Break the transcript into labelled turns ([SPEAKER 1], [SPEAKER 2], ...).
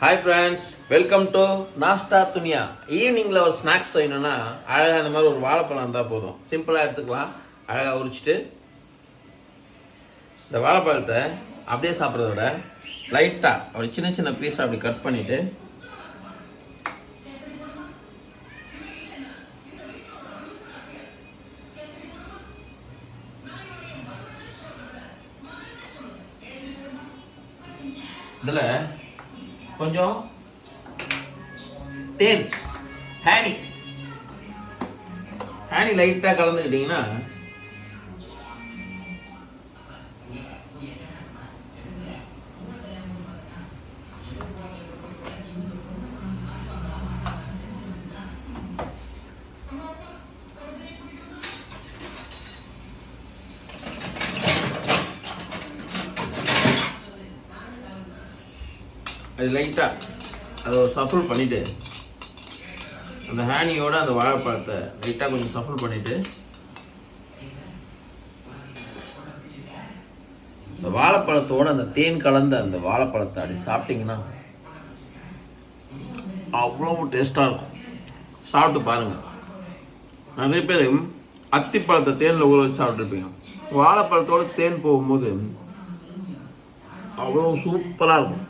[SPEAKER 1] Hi friends, welcome to நாஸ்டா துனியா. ஈவினிங்கில் ஒரு snacks செய்யணும்னா அழகாக இந்த மாதிரி ஒரு வாழைப்பழம் இருந்தால் போதும். சிம்பிளாக எடுத்துக்கலாம். அழகாக உரிச்சிட்டு இந்த வாழைப்பழத்தை அப்படியே சாப்பிட்றத விட லைட்டாக அப்படி சின்ன சின்ன பீஸாக அப்படி கட் பண்ணிவிட்டு இதில் கொஞ்சம் தேன் ஹேனி லைட்டாக கலந்துக்கிட்டிங்கன்னா அது லைட்டாக அதை ஒரு சஃபுல் பண்ணிவிட்டு அந்த ஹேனியோட அந்த வாழைப்பழத்தை லைட்டாக கொஞ்சம் சஃபுல் பண்ணிவிட்டு இந்த வாழைப்பழத்தோட அந்த தேன் கலந்த அந்த வாழைப்பழத்தை அப்படி சாப்பிட்டிங்கன்னா அவ்வளோ டேஸ்ட்டாக இருக்கும். சாப்பிட்டு பாருங்கள். நிறைய பேர் அத்திப்பழத்தை தேனில் ஊற வச்சு சாப்பிட்ருப்பீங்க. வாழைப்பழத்தோடு தேன் போகும்போது அவ்வளோ சூப்பராக இருக்கும்.